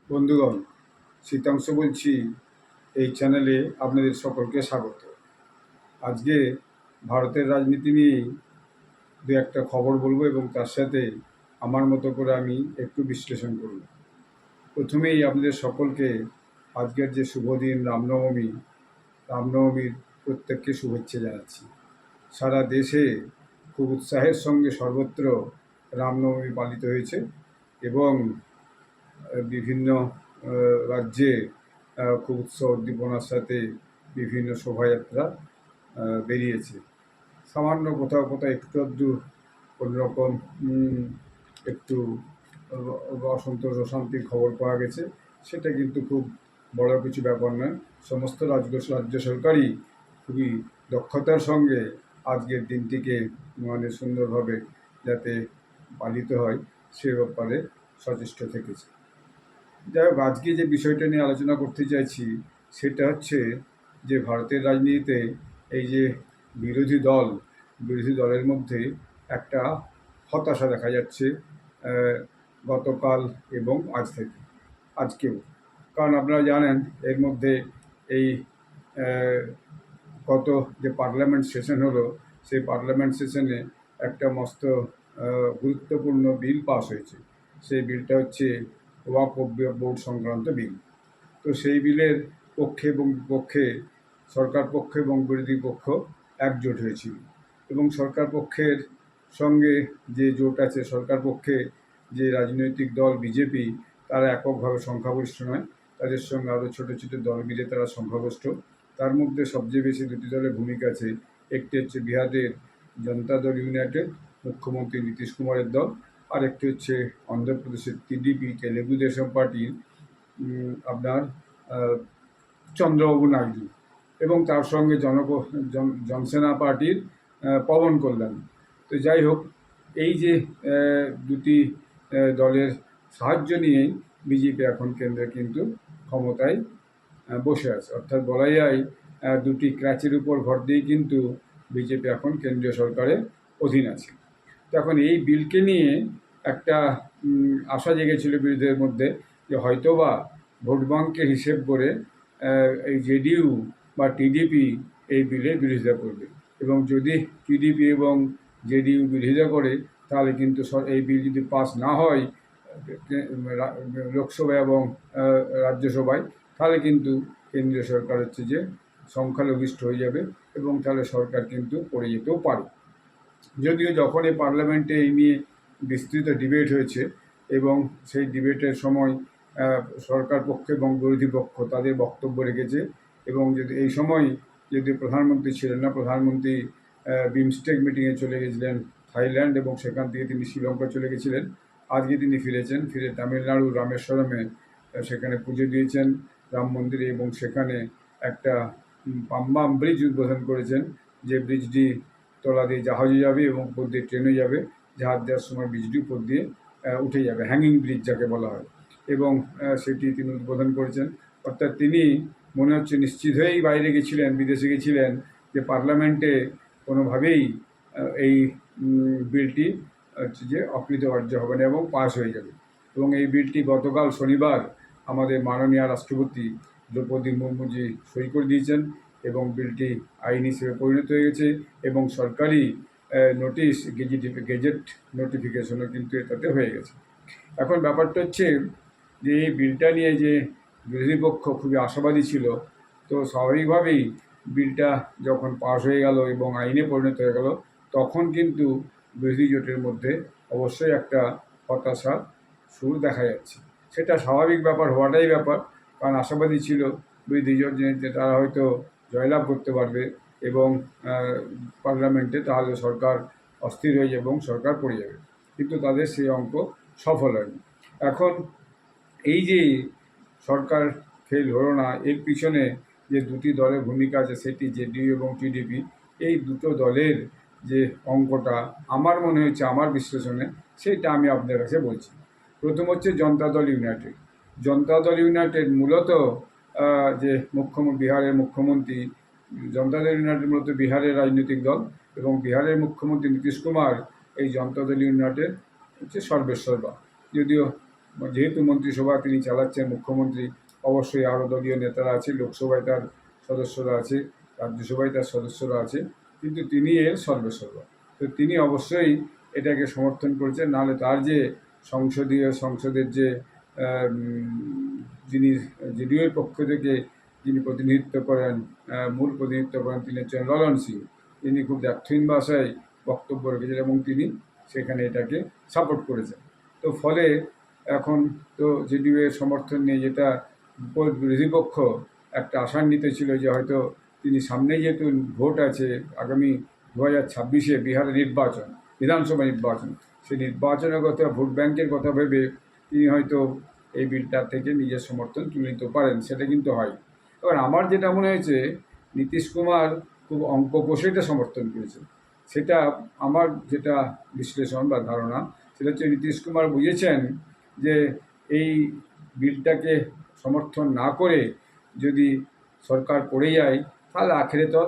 বন্ধুগণ, শীতাংশ বলছি। এই চ্যানেলে আপনাদের সকলকে স্বাগত। আজকে ভারতের রাজনীতি নিয়েই দু একটা খবর বলবো এবং তার সাথে আমার মতো করে আমি একটু বিশ্লেষণ করব। প্রথমেই আপনাদের সকলকে আজকের যে শুভ দিন রামনবমীর প্রত্যেককে শুভেচ্ছা জানাচ্ছি। সারা দেশে খুব উৎসাহের সঙ্গে সর্বত্র রামনবমী পালিত হয়েছে এবং বিভিন্ন রাজ্যে খুব উৎসাহ উদ্দীপনার সাথে বিভিন্ন শোভাযাত্রা বেরিয়েছে। সামান্য কোথাও কোথাও একটু আধটু কোনোরকম একটু অসন্তোষ অশান্তির খবর পাওয়া গেছে, সেটা কিন্তু খুব বড় কিছু ব্যাপার নয়। সমস্ত রাজ্য সরকারই খুবই দক্ষতার সঙ্গে আজকের দিনটিকে সুন্দরভাবে যাতে পালিত হয় সে ব্যাপারে সচেষ্ট থেকেছে। যাই হোক, আজকে যে বিষয়টা নিয়ে আলোচনা করতে চাইছি সেটা হচ্ছে যে ভারতের রাজনীতিতে এই যে বিরোধী দলের মধ্যে একটা হতাশা দেখা যাচ্ছে গতকাল এবং আজকেও। কারণ আপনারা জানেন এর মধ্যে এই গত যে পার্লামেন্ট সেশন হলো, সেই পার্লামেন্ট সেশনে একটা মস্ত গুরুত্বপূর্ণ বিল পাস হয়েছে। সেই বিলটা হচ্ছে ওয়াকফ বোর্ড সংক্রান্ত বিল। তো সেই বিলের পক্ষে এবং বিপক্ষে সরকার পক্ষ এবং বিরোধী পক্ষ একজোট হয়েছিল এবং সরকার পক্ষের সঙ্গে যে জোট আছে, সরকার পক্ষে যে রাজনৈতিক দল বিজেপি, তারা এককভাবে সংখ্যাগরিষ্ঠ নয়, তাদের সঙ্গে আরও ছোটো ছোটো দল মিলে তারা সংখ্যাগরিষ্ঠ। তার মধ্যে সবচেয়ে বেশি দুটি দলের ভূমিকা আছে। একটি হচ্ছে বিহারের জনতা দল ইউনাইটেড, মুখ্যমন্ত্রী নীতিশ কুমারের দল, আর একটি হচ্ছে অন্ধ্রপ্রদেশের টিডিপি, তেলেগু দেশম পার্টির আপনার চন্দ্রবাবু নাইডু, এবং তার সঙ্গে জনসেনা পার্টির পবন কল্যাণ। তো যাই হোক, এই যে দুটি দলের সাহায্য নিয়েই বিজেপি এখন কেন্দ্রে কিন্তু ক্ষমতায় বসে আছে। অর্থাৎ বলা যায় দুটি ক্র্যাচের উপর ভর দিয়েই কিন্তু বিজেপি এখন কেন্দ্রীয় সরকারের অধীন আছে। তো এখন এই বিলকে নিয়ে একটা আশা জেগেছিল বিরোধীদের মধ্যে যে হয়তোবা ভোট ব্যাঙ্কের হিসেব করে এই জেডিইউ বা টিডিপি এই বিলের বিরোধিতা করবে, এবং যদি টিডিপি এবং জেডিইউ বিরোধিতা করে তাহলে কিন্তু এই বিল যদি পাস না হয় লোকসভা এবং রাজ্যসভায়, তাহলে কিন্তু কেন্দ্রীয় সরকার হচ্ছে যে সংখ্যালঘিষ্ঠ হয়ে যাবে এবং তাহলে সরকার কিন্তু পড়ে যেতেও পারে। যদিও যখন এই পার্লামেন্টে এই নিয়ে বিস্তৃত ডিবেট হয়েছে এবং সেই ডিবেটের সময় সরকার পক্ষ এবং বিরোধী পক্ষ তাদের বক্তব্য রেখেছে, এবং যদি এই সময় যদি প্রধানমন্ত্রী ছিলেন না, প্রধানমন্ত্রী বিমস্টেক মিটিংয়ে চলে গেছিলেন থাইল্যান্ড, এবং সেখান থেকে তিনি শ্রীলঙ্কা চলে গেছিলেন। আজকে তিনি ফিরে তামিলনাড়ু রামেশ্বরমে সেখানে পুজো দিয়েছেন রাম মন্দিরে, এবং সেখানে একটা পাম্বাম ব্রিজ উদ্বোধন করেছেন, যে ব্রিজটি তলা দিয়ে জাহাজে যাবে এবং উপর দিয়ে ট্রেনে যাবে। জাহাজ দেওয়ার সময় ব্রিজটি উপর দিয়ে উঠে যাবে, হ্যাঙ্গিং ব্রিজ যাকে বলা হয়, এবং সেটি তিনি উদ্বোধন করেছেন। অর্থাৎ তিনি মনে হচ্ছে নিশ্চিত হয়েই বাইরে গেছিলেন, বিদেশে গেছিলেন, যে পার্লামেন্টে কোনোভাবেই এই বিলটি হচ্ছে যে অকৃতকার্য হবে না এবং পাস হয়ে যাবে। এবং এই বিলটি গতকাল শনিবার আমাদের মাননীয় রাষ্ট্রপতি দ্রৌপদী মুর্মুজি সই করে দিয়েছেন, এবং বিলটি আইন হিসেবে পরিণত হয়ে গেছে, এবং সরকারি নোটিশ গেজেট নোটিফিকেশনও কিন্তু এটাতে হয়ে গেছে। এখন ব্যাপারটা হচ্ছে যে এই বিলটা নিয়ে যে বিরোধী পক্ষ খুবই আশাবাদী ছিল, তো স্বাভাবিকভাবেই বিলটা যখন পাস হয়ে গেল এবং আইনে পরিণত হয়ে গেল, তখন কিন্তু বিরোধী জোটের মধ্যে অবশ্যই একটা হতাশার সুর দেখা যাচ্ছে। সেটা স্বাভাবিক ব্যাপার, হওয়াটাই ব্যাপার, কারণ আশাবাদী ছিল বিরোধী জোট যে তারা হয়তো জয়লাভ করতে পারবে এবং পার্লামেন্টে, তাহলে সরকার অস্থির হয়ে যাবে এবং সরকার পড়ে যাবে, কিন্তু তাদের সেই অঙ্ক সফল হয়নি। এখন এই যে সরকার ফেল হলো না, এর পিছনে যে দুটি দলের ভূমিকা আছে, সেটি জেডিইউ এবং টিডিপি, এই দুটো দলের যে অঙ্কটা আমার মনে হচ্ছে, আমার বিশ্লেষণে, সেটা আমি আপনাদের কাছে বলছি। প্রথম হচ্ছে জনতা দল ইউনাইটেড মূলত যে বিহারের মুখ্যমন্ত্রী, জনতা দল ইউনাইটেড মূলত বিহারের রাজনৈতিক দল, এবং বিহারের মুখ্যমন্ত্রী নীতিশ কুমার এই জনতা দল ইউনাইটেড হচ্ছে সর্বেসর্বা। যদিও যেহেতু মন্ত্রিসভা তিনি চালাচ্ছেন মুখ্যমন্ত্রী, অবশ্যই আরও দলীয় নেতারা আছে, লোকসভায় তার সদস্যরা আছে, রাজ্যসভায় তার সদস্যরা আছে, কিন্তু তিনি এর সর্বেসর্বা। তো তিনি অবশ্যই এটাকে সমর্থন করেছেন, নাহলে তার যে সংসদের যে যিনি জেডিইউর পক্ষ থেকে যিনি প্রতিনিধিত্ব করেন, মূল প্রতিনিধিত্ব করেন, তিনি হচ্ছেন ললন সিং। তিনি খুব দ্ব্যর্থহীন ভাষায় বক্তব্য রেখেছেন এবং তিনি সেখানে এটাকে সাপোর্ট করেছেন। তো ফলে এখন তো জেডিইউ এর সমর্থন নিয়ে যেটা বিরোধী পক্ষ একটা আশান্বিত ছিল যে হয়তো তিনি সামনে যেহেতু ভোট আছে আগামী 2026-এ বিহারের নির্বাচন, বিধানসভা নির্বাচন, সেই নির্বাচনের কথা, ভোট ব্যাংকের কথা ভেবে তিনি হয়তো এই বিলটা থেকে নিজের সমর্থন তুলে নিতে পারেন, সেটা কিন্তু হয়। এবার আমার যেটা মনে হয়েছে, নীতিশ কুমার খুব অঙ্ক কষে এটা সমর্থন করেছে। সেটা আমার যেটা বিশ্লেষণ বা ধারণা, সেটা হচ্ছে নীতিশ কুমার বুঝেছেন যে এই বিলটাকে সমর্থন না করে যদি সরকার পড়ে যায় তাহলে আখেরে তো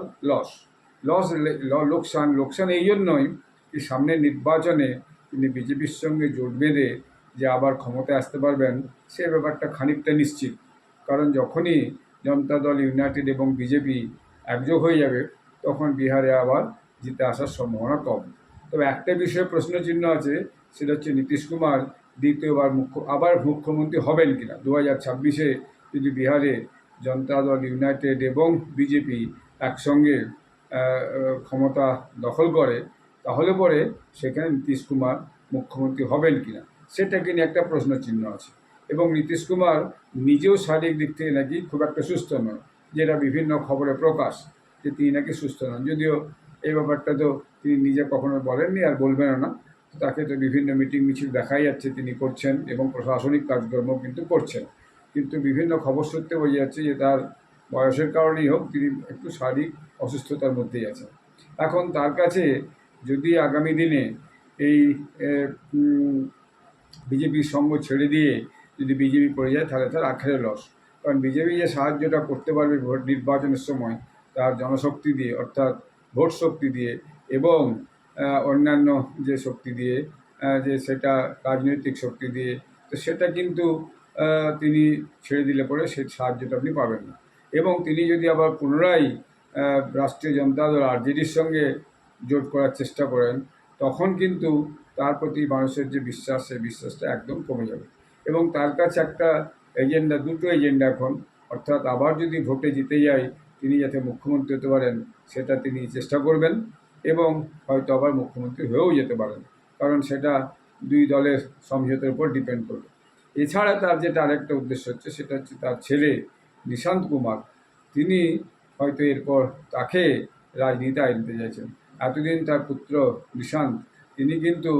লোকসান এই জন্যই কি সামনের নির্বাচনে তিনি বিজেপির সঙ্গে জোট বেঁধে যে আবার ক্ষমতায় আসতে পারবেন সে ব্যাপারটা খানিকটা নিশ্চিত। কারণ যখনই জনতা দল ইউনাইটেড এবং বিজেপি একযোগ হয়ে যাবে তখন বিহারে আবার জিতে আসার সম্ভাবনা কম। তবে একটা বিষয়ে প্রশ্নচিহ্ন আছে, সেটা হচ্ছে নীতিশ কুমার দ্বিতীয়বার আবার মুখ্যমন্ত্রী হবেন কিনা। 2026-এ যদি বিহারে জনতা দল ইউনাইটেড এবং বিজেপি একসঙ্গে ক্ষমতা দখল করে তাহলে পরে সেখানে নীতিশ কুমার মুখ্যমন্ত্রী হবেন কিনা সেটাকে নিয়ে একটা প্রশ্নচিহ্ন আছে। এবং নীতিশ কুমার নিজেও শারীরিক দিক থেকে নাকি খুব একটা সুস্থ নয়, যেটা বিভিন্ন খবরে প্রকাশ যে তিনি নাকি সুস্থ নন। যদিও এই ব্যাপারটা তো তিনি নিজে কখনো বলেননি আর বলবেনও না। তাকে তো বিভিন্ন মিটিং মিছিল দেখাই যাচ্ছে তিনি করছেন এবং প্রশাসনিক কাজকর্ম কিন্তু করছেন, কিন্তু বিভিন্ন খবর সূত্রে বোঝা যাচ্ছে যে তার বয়সের কারণেই হোক তিনি একটু শারীরিক অসুস্থতার মধ্যেই আছেন। এখন তার কাছে যদি আগামী দিনে এই বিজেপির সঙ্গ ছেড়ে দিয়ে যদি বিজেপি পড়ে যায় তাহলে তার আখেরে লস। কারণ বিজেপি যে সাহায্যটা করতে পারবে ভোট নির্বাচনের সময় তার জনশক্তি দিয়ে, অর্থাৎ ভোট শক্তি দিয়ে এবং অন্যান্য যে শক্তি দিয়ে, যে সেটা রাজনৈতিক শক্তি দিয়ে, তো সেটা কিন্তু তিনি ছেড়ে দিলে পরে সেই সাহায্যটা আপনি পাবেন না। এবং তিনি যদি আবার পুনরায় রাষ্ট্রীয় জনতা দল আরজেডির সঙ্গে জোট করার চেষ্টা করেন তখন কিন্তু তার প্রতি মানুষের যে বিশ্বাস, সেই বিশ্বাসটা একদম কমে যাবে। এবং তার কাছে একটা এজেন্ডা, দুটো এজেন্ডা এখন, অর্থাৎ আবার যদি ভোটে জিতে যায় তিনি যাতে মুখ্যমন্ত্রী হতে পারেন সেটা তিনি চেষ্টা করবেন এবং হয়তো আবার মুখ্যমন্ত্রী হয়েও যেতে পারেন, কারণ সেটা দুই দলের সমঝোতার উপর ডিপেন্ড করবে। এছাড়া তার যেটা আরেকটা উদ্দেশ্য হচ্ছে সেটা হচ্ছে তার ছেলে নিশান্ত কুমার, তিনি হয়তো এরপর তাকে রাজনীতিতে আনতে চাইছেন। এতদিন তার পুত্র নিশান্ত তিনি কিন্তু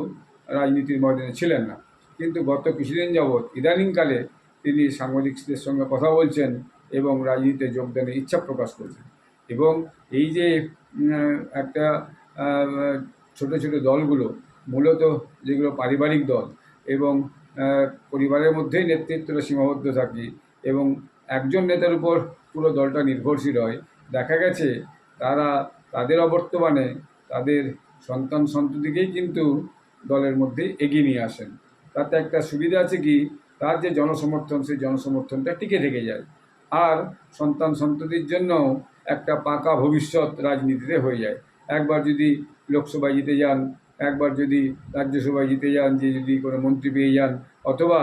রাজনীতির ময়দানে ছিলেন না, কিন্তু গত কিছুদিন যাবৎ ইদানিংকালে তিনি সাংবাদিকদের সঙ্গে কথা বলছেন এবং রাজনীতিতে যোগদানের ইচ্ছা প্রকাশ করছেন। এবং এই যে একটা ছোট ছোট দলগুলো মূলত যেগুলো পারিবারিক দল এবং পরিবারের মধ্যেই নেতৃত্বটা সীমাবদ্ধ থাকে এবং একজন নেতার উপর পুরো দলটা নির্ভরশীল হয়, দেখা গেছে তারা তাদের অবর্তমানে তাদের সন্তান সন্ততিকেই কিন্তু দলের মধ্যে এগিয়ে নিয়ে আসেন। তাতে একটা সুবিধা আছে কি, তার যে জনসমর্থন সেই জনসমর্থনটা টিকে থেকে যায়, আর সন্তান সন্ততির জন্য একটা পাকা ভবিষ্যৎ রাজনীতিতে হয়ে যায়। একবার যদি লোকসভায় জিতে যান, একবার যদি রাজ্যসভায় জিতে যান, যে যদি কোনো মন্ত্রী পেয়ে যান, অথবা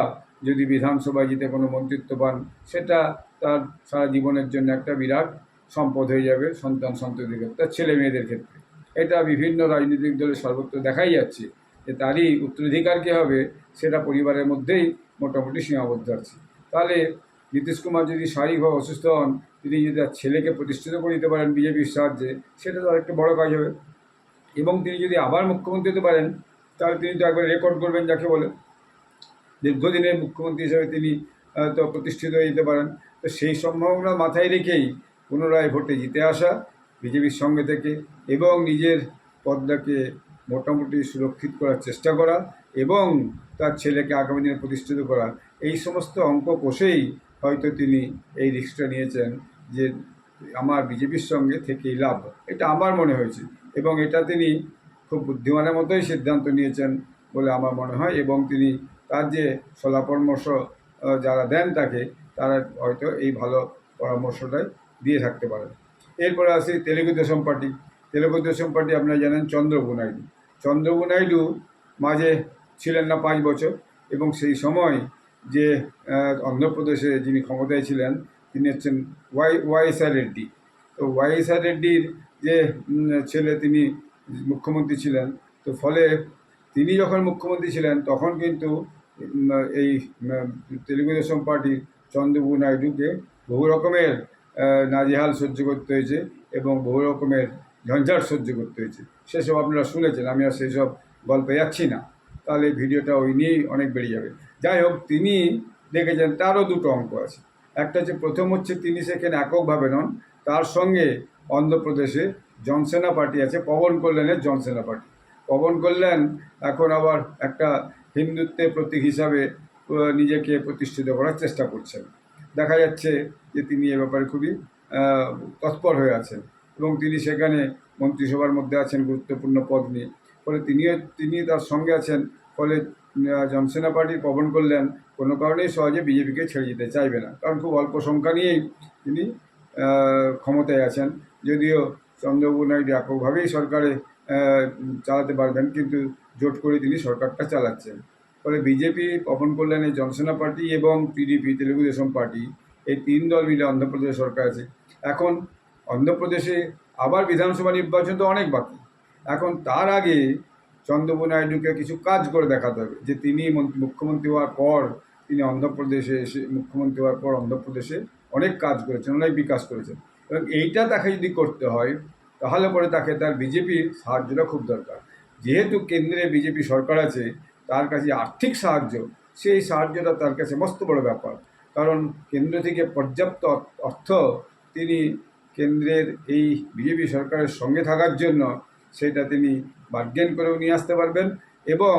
যদি বিধানসভায় জিতে কোনো মন্ত্রিত্ব পান, সেটা তার সারা জীবনের জন্য একটা বিরাট সম্পদ হয়ে যাবে সন্তান সন্ততির ক্ষেত্রে, ছেলে মেয়েদের ক্ষেত্রে। এটা বিভিন্ন রাজনৈতিক দলের সর্বত্র দেখাই যাচ্ছে যে তারই উত্তরাধিকার কী হবে সেটা পরিবারের মধ্যেই মোটামুটি সীমাবদ্ধ আছে। তাহলে নীতিশ কুমার যদি শারীরিকভাবে অসুস্থ হন, তিনি যদি তার ছেলেকে প্রতিষ্ঠিত করে দিতে পারেন বিজেপির সাহায্যে, সেটা তো একটা বড় কাজ হবে। এবং তিনি যদি আবার মুখ্যমন্ত্রী হতে পারেন তাহলে তিনি তো একবার রেকর্ড করবেন, যাকে বলে দীর্ঘদিনের মুখ্যমন্ত্রী হিসেবে তিনি তো প্রতিষ্ঠিত হয়ে যেতে পারেন। তো সেই সম্ভাবনা মাথায় রেখেই পুনরায় ভোটে জিতে আসা বিজেপির সঙ্গে থেকে এবং নিজের পদটাকে মোটামুটি সুরক্ষিত করার চেষ্টা করা এবং তার ছেলেকে আগামী দিনে প্রতিষ্ঠিত করা, এই সমস্ত অঙ্ক কষেই হয়তো তিনি এই রিস্কটা নিয়েছেন যে আমার বিজেপির সঙ্গে থেকেই লাভ, এটা আমার মনে হয়েছে। এবং এটা তিনি খুব বুদ্ধিমানের মতোই সিদ্ধান্ত নিয়েছেন বলে আমার মনে হয় এবং তিনি তার যে সলা পরামর্শ যারা দেন তাকে, তারা হয়তো এই ভালো পরামর্শটাই দিয়ে থাকতে পারেন। এরপরে আসি তেলুগু দেশম পার্টি। তেলুগু দেশম পার্টি আপনারা জানেন চন্দ্রবাবু নাইডু। চন্দ্রবাবু নাইডু মাঝে ছিলেন না 5 বছর, এবং সেই সময় যে অন্ধ্রপ্রদেশে যিনি ক্ষমতায় ছিলেন তিনি হচ্ছেন ওয়াইএসআর রেড্ডি। তো ওয়াইএসআর রেড্ডির যে ছেলে তিনি মুখ্যমন্ত্রী ছিলেন। তো ফলে তিনি যখন মুখ্যমন্ত্রী ছিলেন তখন কিন্তু এই তেলুগু দেশম পার্টির চন্দ্রবাবু নাইডুকে বহু রকমের নাজেহাল সহ্য করতে হয়েছে এবং বহু রকমের ঝঞ্ঝাট সহ্য করতে হয়েছে। সেসব আপনারা শুনেছেন, আমি আর সেই সব গল্পে যাচ্ছি না, তাহলে ভিডিওটা ওই নিয়েই অনেক বেড়ে যাবে। যাই হোক, তিনি দেখেছেন তারও দুটো অঙ্ক আছে। একটা হচ্ছে, প্রথম হচ্ছে তিনি সেখানে এককভাবে নন, তার সঙ্গে অন্ধ্রপ্রদেশে জনসেনা পার্টি আছে, পবন কল্যাণের জনসেনা পার্টি। পবন কল্যাণ এখন আবার একটা হিন্দুত্বের প্রতীক হিসাবে নিজেকে প্রতিষ্ঠিত করার চেষ্টা করছেন। দেখা যাচ্ছে যে তিনি এ ব্যাপারে খুবই তৎপর হয়ে আছেন এবং তিনি সেখানে মন্ত্রিসভার মধ্যে আছেন গুরুত্বপূর্ণ পদ নিয়ে। ফলে তিনি তার সঙ্গে আছেন। ফলে জনসেনা পার্টির পবন কল্যাণ কোনো কারণেই সহজে বিজেপিকে ছেড়ে যেতে চাইবে না, কারণ খুব অল্প সংখ্যা নিয়েই তিনি ক্ষমতায় আছেন। যদিও চন্দ্রবাবু নাইডু এককভাবেই সরকারে চালাতে পারবেন, কিন্তু জোট করে তিনি সরকারটা চালাচ্ছেন। ফলে বিজেপি, পবন কল্যাণের জনসেনা পার্টি এবং টিডিপি তেলুগু দেশম পার্টি, এই 3 দল মিলে অন্ধ্রপ্রদেশে সরকার আছে। এখন অন্ধ্রপ্রদেশে আবার বিধানসভা নির্বাচন তো অনেক বাকি। এখন তার আগে চন্দ্রবাবু নাইডুকে কিছু কাজ করে দেখাতে হবে, যে তিনি মুখ্যমন্ত্রী হওয়ার পর তিনি অন্ধ্রপ্রদেশে এসে মুখ্যমন্ত্রী হওয়ার পর অন্ধ্রপ্রদেশে অনেক কাজ করেছেন, অনেক বিকাশ করেছেন। এবং এইটা তাকে যদি করতে হয় তাহলে পরে তাকে তার বিজেপির সাহায্যটা খুব দরকার। যেহেতু কেন্দ্রে বিজেপি সরকার আছে, তার কাছে আর্থিক সাহায্য, সেই সাহায্যটা তার কাছে মস্ত বড় ব্যাপার। কারণ কেন্দ্র থেকে পর্যাপ্ত অর্থ তিনি কেন্দ্রের এই বিজেপি সরকারের সঙ্গে থাকার জন্য সেটা তিনি বার্গেন করেও নিয়ে আসতে পারবেন, এবং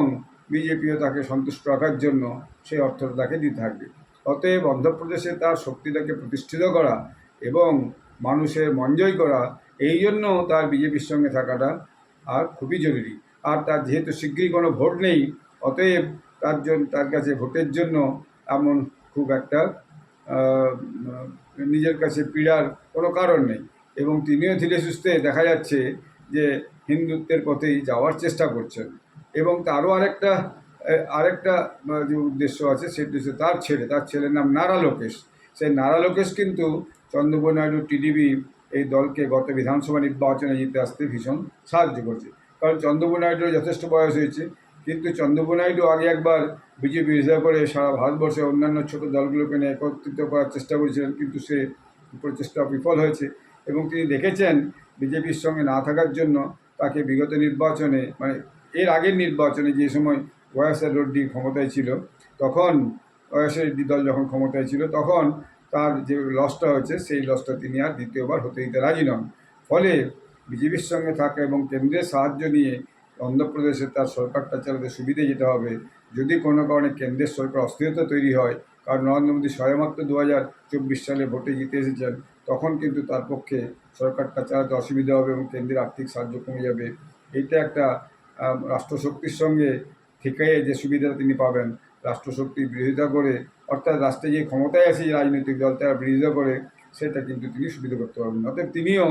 বিজেপিও তাকে সন্তুষ্ট রাখার জন্য সেই অর্থটা তাকে দিতে থাকবে। অতএব অন্ধ্রপ্রদেশে তার শক্তিটাকে প্রতিষ্ঠিত করা এবং মানুষের মন জয় করা, এই জন্য তার বিজেপির সঙ্গে থাকাটা আর খুবই জরুরি। আর তার যেহেতু শীঘ্রই কোনো ভোট নেই, অতএব তার কাছে ভোটের জন্য এমন খুব একটা নিজের কাছে পীড়ার কোনো কারণ নেই। এবং তিনিও ধীরে সুস্থে দেখা যাচ্ছে যে হিন্দুত্বের পথেই যাওয়ার চেষ্টা করছেন। এবং তারও আরেকটা যে উদ্দেশ্য আছে, সেই উদ্দেশ্য তার ছেলের নাম নারা লোকেশ। সেই নারা লোকেশ কিন্তু চন্দ্রবাবু নাইডু টিডিপি এই দলকে গত বিধানসভা নির্বাচনে জিতে আসতে ভীষণ সাহায্য করছে। কারণ চন্দ্রবাবু নাইডুর যথেষ্ট বয়স হয়েছে, কিন্তু চন্দ্রবাবু নাইডু আগে একবার বিজেপি রিজার্ভ করে সারা ভারতবর্ষে অন্যান্য ছোট দলগুলোকে নিয়ে একত্রিত করার চেষ্টা করেছিলেন, কিন্তু সে প্রচেষ্টা বিফল হয়েছে। এবং তিনি দেখেছেন বিজেপির সঙ্গে না থাকার জন্য তাকে বিগত নির্বাচনে, মানে এর আগের নির্বাচনে, যে সময় ওয়াইএসআর রেড্ডি ক্ষমতায় ছিল, তখন ওয়াইএসআর রেড্ডি দল যখন ক্ষমতায় ছিল, তখন তার যে লসটা হয়েছে সেই লসটা তিনি আর দ্বিতীয়বার হতে দিতে রাজি নন। ফলে বিজেপির সঙ্গে থাকা এবং কেন্দ্রের সাহায্য নিয়ে অন্ধ্রপ্রদেশে তার সরকারটা চালাতে সুবিধে যেতে হবে। যদি কোনো কারণে কেন্দ্রের সরকার অস্থিরতা তৈরি হয়, কারণ নরেন্দ্র মোদী সবেমাত্র 2024 সালে ভোটে জিতে এসেছেন, তখন কিন্তু তার পক্ষে সরকারটা চালাতে অসুবিধা হবে এবং কেন্দ্রের আর্থিক সাহায্য কমে যাবে। এইটা একটা রাষ্ট্রশক্তির সঙ্গে থেকে যে সুবিধাটা তিনি পাবেন, রাষ্ট্রশক্তির বিরোধিতা করে, অর্থাৎ রাষ্ট্রে যে ক্ষমতায় আছে যে রাজনৈতিক দল তারা বিরোধিতা করে, সেটা কিন্তু তিনি সুবিধা করতে পারবেন না। অর্থাৎ তিনিও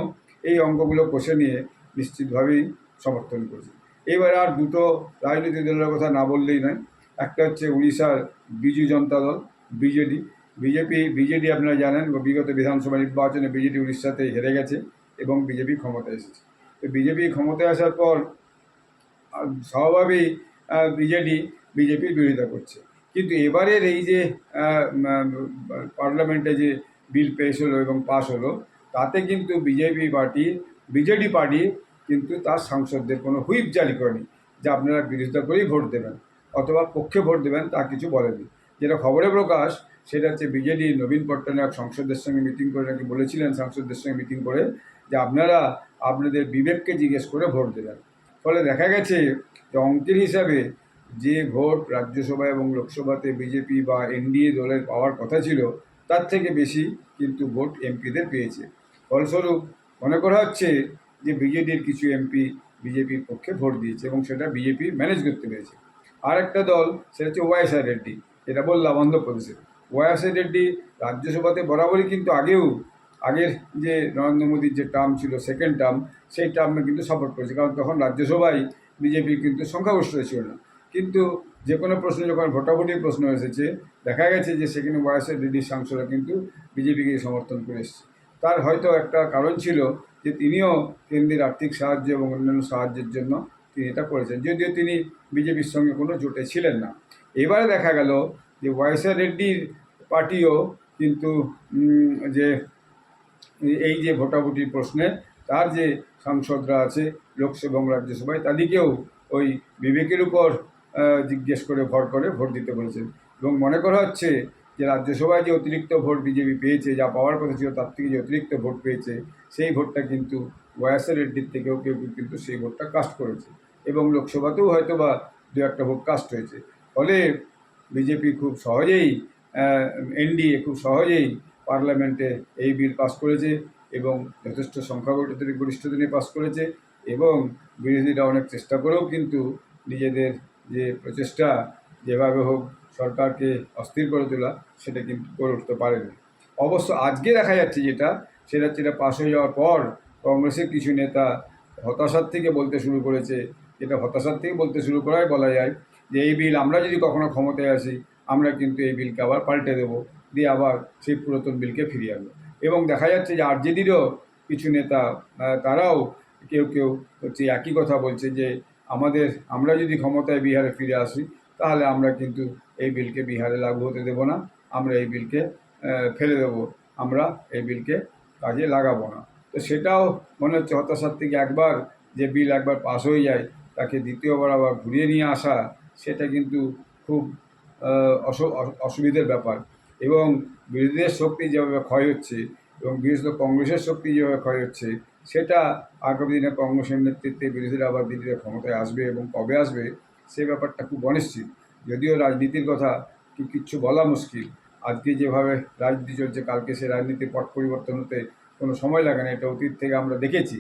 এই অঙ্কগুলো কষে নিয়ে নিশ্চিতভাবেই সমর্থন করেছেন। এবার আর দুটো রাজনৈতিক দলের কথা না বললেই নয়। একটা হচ্ছে উড়িষ্যার বিজু জনতা দল, বিজেডি আপনারা জানেন বিগত বিধানসভা নির্বাচনে বিজেডি উড়িষ্যাতে হেরে গেছে এবং বিজেপি ক্ষমতায় এসেছে। তো বিজেপি ক্ষমতায় আসার পর স্বভাবেই বিজেপির বিরোধিতা করছে। কিন্তু এবারের এই যে পার্লামেন্টে যে বিল পেশ হলো এবং পাশ হলো, তাতে কিন্তু বিজেডি পার্টি কিন্তু তার সাংসদদের কোনো হুইপ জারি করেনি যে আপনারা বিরোধিতা করেই ভোট দেবেন অথবা পক্ষে ভোট দেবেন, তা কিছু বলেনি। যেটা খবরে প্রকাশ, সেটা হচ্ছে বিজেডি নবীন পট্টনায়ক সংসদের সঙ্গে মিটিং করে নাকি বলেছিলেন, সাংসদদের সঙ্গে মিটিং করে, যে আপনারা আপনাদের বিবেককে জিজ্ঞেস করে ভোট দেবেন। ফলে দেখা গেছে যে অঙ্কের হিসাবে যে ভোট রাজ্যসভা এবং লোকসভাতে বিজেপি বা এনডিএ দলের পাওয়ার কথা ছিল, তার থেকে বেশি কিন্তু ভোট এমপিদের পেয়েছে। ফলস্বরূপ মনে করা হচ্ছে যে বিজেডির কিছু এমপি বিজেপির পক্ষে ভোট দিয়েছে এবং সেটা বিজেপি ম্যানেজ করতে পেরেছে। আর একটা দল সেটা হচ্ছে ওয়াইএসআর রেড্ডি, যেটা বললাম অন্ধ্রপ্রদেশে। ওয়াইএসআর রেড্ডি রাজ্যসভাতে বরাবরই কিন্তু আগের যে নরেন্দ্র মোদীর যে টার্ম ছিল, সেকেন্ড টার্ম, সেই টার্মে কিন্তু সাপোর্ট করেছে, কারণ তখন রাজ্যসভায় বিজেপি কিন্তু সংখ্যাগরিষ্ঠ ছিল না। কিন্তু যে কোনো প্রশ্ন যখন ভোটাভুটির প্রশ্ন এসেছে, দেখা গেছে যে সেখানে ওয়াইএসআর রেড্ডির সাংসদরা কিন্তু বিজেপিকে সমর্থন করে এসেছে। তার হয়তো একটা কারণ ছিল যে তিনিও কেন্দ্রের আর্থিক সাহায্য এবং অন্যান্য সাহায্যের জন্য তিনি এটা করেছেন, যদিও তিনি বিজেপির সঙ্গে কোনো জোটে ছিলেন না। এবারে দেখা গেল যে ওয়াইএসআর রেড্ডির পার্টিও কিন্তু যে এই যে ভোটাভুটির প্রশ্নে তার যে সাংসদরা আছে লোকসভা এবং রাজ্যসভায়, তাদেরকেও ওই বিবেকের উপর জিজ্ঞেস করে ভর করে ভোট দিতে বলেছেন। এবং মনে করা হচ্ছে যে রাজ্যসভায় যে অতিরিক্ত ভোট বিজেপি পেয়েছে, যা পাওয়ার কথা ছিল তার থেকে যে অতিরিক্ত ভোট পেয়েছে, সেই ভোটটা কিন্তু ওয়াইএসআর রেড্ডির থেকেও কেউ কেউ কিন্তু সেই ভোটটা কাস্ট করেছে, এবং লোকসভাতেও হয়তো বা দু একটা ভোট কাস্ট হয়েছে। ফলে বিজেপি খুব সহজেই, এনডিএ খুব সহজেই পার্লামেন্টে এই বিল পাস করেছে, এবং যথেষ্ট গরিষ্ঠতা নিয়ে পাস করেছে। এবং বিরোধীরা অনেক চেষ্টা করেও কিন্তু নিজেদের যে প্রচেষ্টা, যেভাবে হোক সরকারকে অস্থির করে তোলা, সেটা কিন্তু করে উঠতে পারেনি। অবশ্য আজকে দেখা যাচ্ছে সেটা হচ্ছে, এটা পাস হয়ে যাওয়ার পর কংগ্রেসের কিছু নেতা হতাশার থেকে বলতে শুরু করেছে, করাই বলা যায় যে এই বিল আমরা যদি কখনো ক্ষমতায় আসি, আমরা কিন্তু এই বিলকে আবার পাল্টে দেবো, দিয়ে আবার সেই পুরাতন বিলকে ফিরিয়ে আনবো। এবং দেখা যাচ্ছে যে আরজেডিরও কিছু নেতা, তারাও কেউ হচ্ছে একই কথা বলছে যে আমরা যদি ক্ষমতায় বিহারে ফিরে আসি, তাহলে আমরা কিন্তু এই বিলকে বিহারে লাগু হতে দেবো না, আমরা এই বিলকে ফেলে দেবো, আমরা এই বিলকে কাজে লাগাবো না। তো সেটাও মনে হচ্ছে হতাশার থেকে যে বিল একবার পাস হয়ে যায়, তাকে দ্বিতীয়বার আবার ঘুরিয়ে নিয়ে আসা, সেটা কিন্তু খুব অসুবিধার ব্যাপার। এবং বিরোধীদের শক্তি যেভাবে ক্ষয় হচ্ছে, এবং বিশেষত কংগ্রেসের শক্তি যেভাবে ক্ষয় হচ্ছে, সেটা আগামী দিনে কংগ্রেসের নেতৃত্বে বিরোধীরা আবার দিল্লিতে ক্ষমতায় আসবে এবং কবে আসবে, সে ব্যাপারটা খুব অনিশ্চিত। যদিও রাজনীতির কথা কিচ্ছু বলা মুশকিল, আজকে যেভাবে রাজনীতি চলছে, কালকে সে রাজনীতির পট পরিবর্তন হতে কোনো সময় লাগে না, এটা অতীত থেকে আমরা দেখেছি।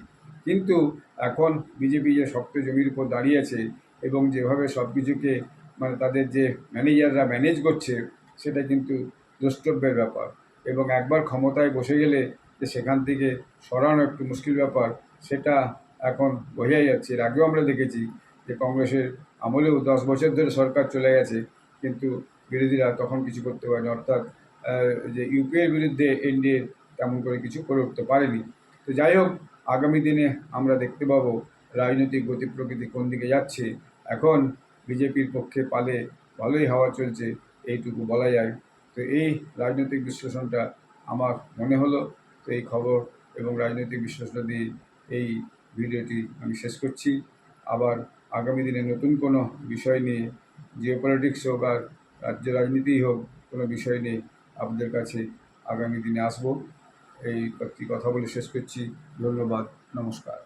কিন্তু এখন বিজেপি যে শক্ত জমির উপর দাঁড়িয়েছে, এবং যেভাবে সব কিছুকে মানে তাদের যে ম্যানেজাররা ম্যানেজ করছে, সেটা কিন্তু দ্রষ্টব্যের ব্যাপার। এবং একবার ক্ষমতায় বসে গেলে যে সেখান থেকে সরানো একটু মুশকিল ব্যাপার, সেটা এখন বোঝাই যাচ্ছে। এর আগেও আমরা দেখেছি যে কংগ্রেসের আমলেও 10 বছর ধরে সরকার চলে গেছে, কিন্তু বিরোধীরা তখন কিছু করতে পারেনি, অর্থাৎ যে ইউপিএর বিরুদ্ধে এনডিএ তেমন করে কিছু করে উঠতে পারেনি। তো যাই হোক, আগামী দিনে আমরা দেখতে পাবো রাজনৈতিক গতি প্রকৃতি কোন দিকে যাচ্ছে। এখন বিজেপির পক্ষে পালে ভালোই হাওয়া চলছে, এইটুকু বলা যায়। তো এই রাজনৈতিক বিশ্লেষণটা আমার মনে হলো। তো এই খবর এবং রাজনৈতিক বিশ্লেষণ দিয়ে এই ভিডিওটি আমি শেষ করছি। আবার আগামী দিনে নতুন কোনো বিষয় নিয়ে, জিওপলিটিক্স হোক আর রাজ্য রাজনীতিই হোক, কোনো বিষয় নিয়ে আপনাদের কাছে আগামী দিনে আসবো। এই কথা বলে শেষ করছি। ধন্যবাদ, নমস্কার।